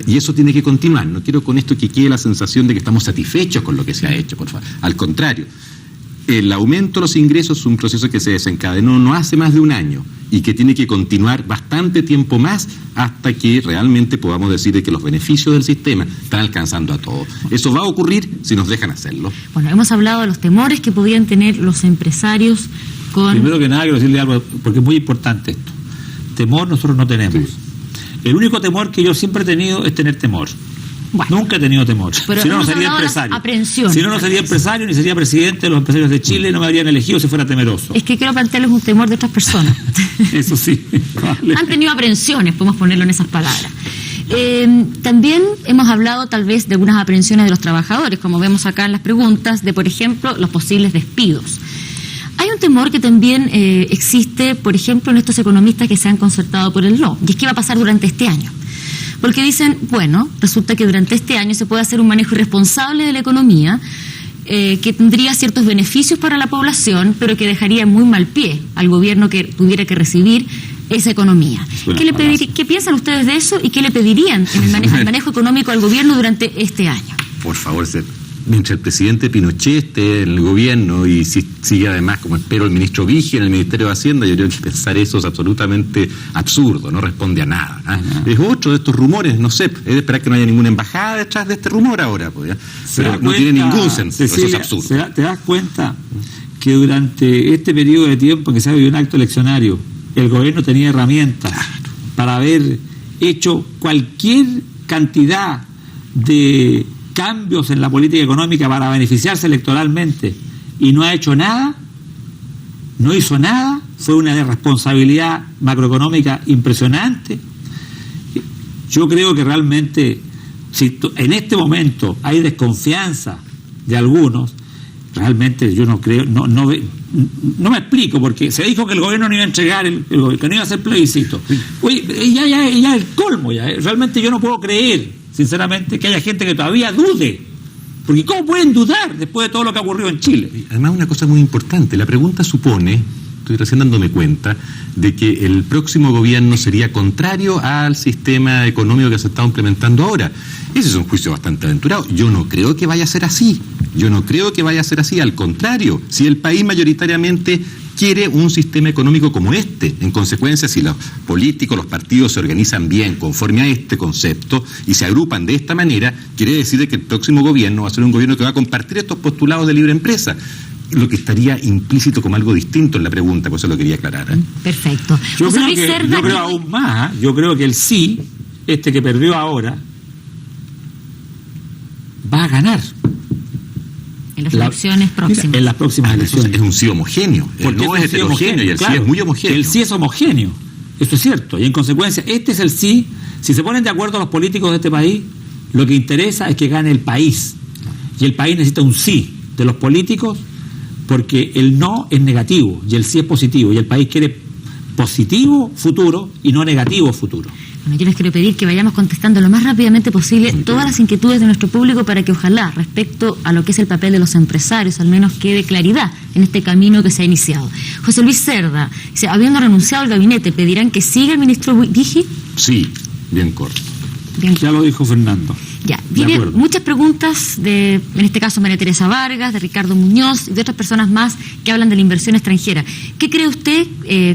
Y eso tiene que continuar. No quiero con esto que quede la sensación de que estamos satisfechos con lo que se ha hecho, por favor. Al contrario, el aumento de los ingresos es un proceso que se desencadenó no hace más de 1 año y que tiene que continuar bastante tiempo más hasta que realmente podamos decir de que los beneficios del sistema están alcanzando a todos. Eso va a ocurrir si nos dejan hacerlo. Bueno, hemos hablado de los temores que podrían tener los empresarios con... Primero que nada quiero decirle algo, porque es muy importante esto. Temor nosotros no tenemos. Sí. El único temor que yo siempre he tenido es tener temor. Bueno, Nunca he tenido temor. pero Si no, no hemos sería hablado de las empresario. aprehensiones, Si no, no sería empresario ni sería presidente de los empresarios de Chile, no me habrían elegido si fuera temeroso. Es que quiero plantearles un temor de otras personas. Eso sí. Vale. Han tenido aprehensiones, podemos ponerlo en esas palabras. También hemos hablado tal vez de algunas aprehensiones de los trabajadores, como vemos acá en las preguntas, de por ejemplo los posibles despidos. Hay un temor que también existe, por ejemplo, en estos economistas que se han concertado por el no, y es qué va a pasar durante este año. Porque dicen, bueno, resulta que durante este año se puede hacer un manejo irresponsable de la economía, que tendría ciertos beneficios para la población, pero que dejaría muy mal pie al gobierno que tuviera que recibir esa economía. ¿Qué piensan ustedes de eso y qué le pedirían en el manejo económico al gobierno durante este año? Por favor, mientras el presidente Pinochet esté en el gobierno y si sigue además, como espero, el ministro Vigil en el Ministerio de Hacienda, yo creo que pensar eso es absolutamente absurdo, no responde a nada. Es otro de estos rumores, no sé, es de esperar que no haya ninguna embajada detrás de este rumor ahora, pues, pero no tiene ningún sentido, eso es absurdo. ¿Te das cuenta que durante este periodo de tiempo en que se ha vivido un acto eleccionario, el gobierno tenía herramientas para haber hecho cualquier cantidad de cambios en la política económica para beneficiarse electoralmente y no ha hecho nada? No hizo nada, fue una irresponsabilidad macroeconómica impresionante. Yo creo que realmente, si en este momento hay desconfianza de algunos, realmente yo no creo, no me explico, porque se dijo que el gobierno no iba a entregar, que no iba a hacer plebiscito. Oye, ya el colmo, realmente yo no puedo creer, sinceramente, que haya gente que todavía dude, porque ¿cómo pueden dudar después de todo lo que ha ocurrido en Chile? Además, una cosa muy importante, la pregunta supone, estoy recién dándome cuenta, de que el próximo gobierno sería contrario al sistema económico que se está implementando ahora. Ese es un juicio bastante aventurado. Yo no creo que vaya a ser así. Al contrario, si el país mayoritariamente quiere un sistema económico como este, en consecuencia, si los políticos, los partidos se organizan bien conforme a este concepto y se agrupan de esta manera, quiere decir que el próximo gobierno va a ser un gobierno que va a compartir estos postulados de libre empresa. Lo que estaría implícito como algo distinto en la pregunta, por eso lo quería aclarar. Perfecto. Yo creo aún más, yo creo que el sí, que perdió ahora, va a ganar. En las elecciones próximas. En las próximas elecciones. Es un sí homogéneo. Porque no es heterogéneo y el claro, sí es muy homogéneo. El sí es homogéneo. Eso es cierto. Y en consecuencia, este es el sí. Si se ponen de acuerdo los políticos de este país, lo que interesa es que gane el país. Y el país necesita un sí de los políticos, porque el no es negativo y el sí es positivo. Y el país quiere positivo futuro y no negativo futuro. Bueno, yo les quiero pedir que vayamos contestando lo más rápidamente posible todas las inquietudes de nuestro público para que ojalá, respecto a lo que es el papel de los empresarios, al menos quede claridad en este camino que se ha iniciado. José Luis Cerda dice, habiendo renunciado al gabinete, ¿pedirán que siga el ministro Vigil? Sí, bien corto. Bien. Ya lo dijo Fernando. Ya, vienen muchas preguntas en este caso María Teresa Vargas, de Ricardo Muñoz y de otras personas más que hablan de la inversión extranjera. ¿Qué cree usted?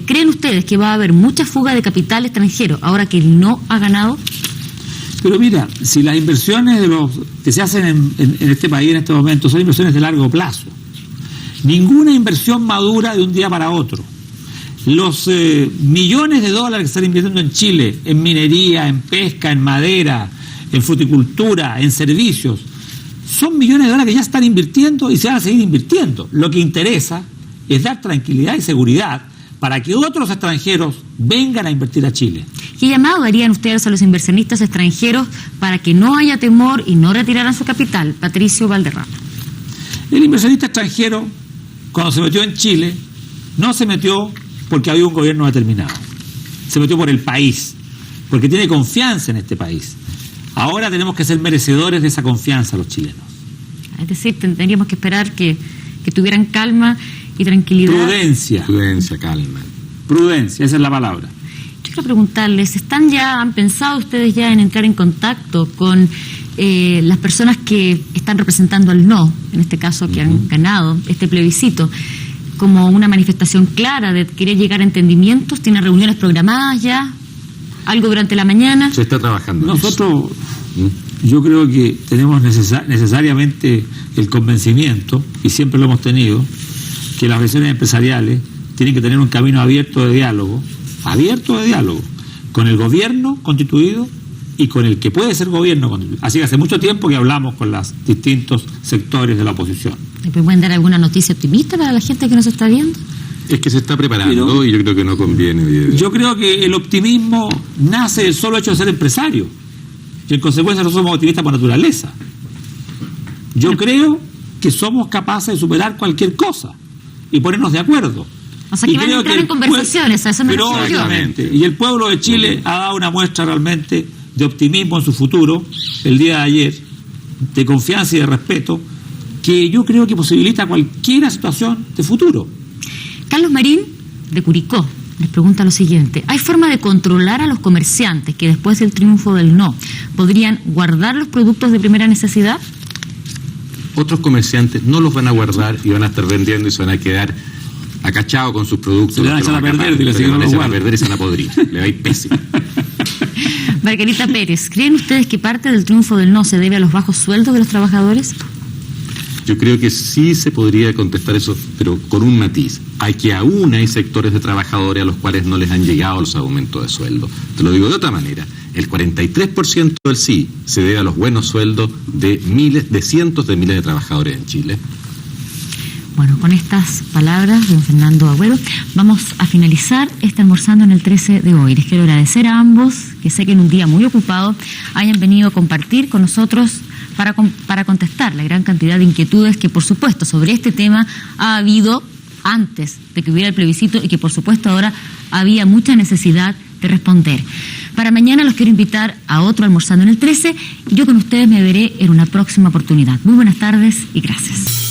¿Creen ustedes que va a haber mucha fuga de capital extranjero ahora que el no ha ganado? Pero mira, si las inversiones que se hacen en este país en este momento son inversiones de largo plazo, ninguna inversión madura de un día para otro. Los millones de dólares que están invirtiendo en Chile, en minería, en pesca, en madera, en fruticultura, en servicios, son millones de dólares que ya están invirtiendo y se van a seguir invirtiendo. Lo que interesa es dar tranquilidad y seguridad para que otros extranjeros vengan a invertir a Chile. ¿Qué llamado harían ustedes a los inversionistas extranjeros para que no haya temor y no retiraran su capital? Patricio Valderrama. El inversionista extranjero, cuando se metió en Chile, no se metió porque había un gobierno determinado. Se metió por el país, porque tiene confianza en este país. Ahora tenemos que ser merecedores de esa confianza los chilenos. Es decir, tendríamos que esperar que tuvieran calma y tranquilidad. Prudencia, calma. Prudencia, esa es la palabra. Yo quiero preguntarles, ¿han pensado ustedes ya en entrar en contacto con las personas que están representando al no, en este caso que han ganado este plebiscito, como una manifestación clara de querer llegar a entendimientos? ¿Tienen reuniones programadas ya? ¿Algo durante la mañana? Se está trabajando. Nosotros, yo creo que tenemos necesariamente el convencimiento, y siempre lo hemos tenido, que las organizaciones empresariales tienen que tener un camino abierto de diálogo, con el gobierno constituido y con el que puede ser gobierno constituido. Así que hace mucho tiempo que hablamos con los distintos sectores de la oposición. ¿Me pueden dar alguna noticia optimista para la gente que nos está viendo? Es que se está preparando y yo creo que no conviene. Yo creo que el optimismo nace del solo hecho de ser empresario. Y en consecuencia no somos optimistas por naturaleza. Yo creo que somos capaces de superar cualquier cosa y ponernos de acuerdo. O sea, que van a entrar en conversaciones, a eso me refiero yo. Obviamente. Y el pueblo de Chile ha dado una muestra realmente de optimismo en su futuro, el día de ayer, de confianza y de respeto, que yo creo que posibilita cualquier situación de futuro. Carlos Marín, de Curicó, les pregunta lo siguiente: ¿hay forma de controlar a los comerciantes que después del triunfo del no podrían guardar los productos de primera necesidad? Otros comerciantes no los van a guardar y van a estar vendiendo y se van a quedar acachados con sus productos. Se le van a echar a perder y se van a podrir. Le va a ir pésimo. Margarita Pérez, ¿creen ustedes que parte del triunfo del no se debe a los bajos sueldos de los trabajadores? Yo creo que sí se podría contestar eso, pero con un matiz. Aún hay sectores de trabajadores a los cuales no les han llegado los aumentos de sueldo. Te lo digo de otra manera. El 43% del sí se debe a los buenos sueldos de cientos de miles de trabajadores en Chile. Bueno, con estas palabras de don Fernando Agüero vamos a finalizar este Almorzando en el 13 de hoy. Les quiero agradecer a ambos, que sé que en un día muy ocupado hayan venido a compartir con nosotros para contestar la gran cantidad de inquietudes que, por supuesto, sobre este tema ha habido antes de que hubiera el plebiscito y que, por supuesto, ahora había mucha necesidad de responder. Para mañana los quiero invitar a otro Almorzando en el 13 y yo con ustedes me veré en una próxima oportunidad. Muy buenas tardes y gracias.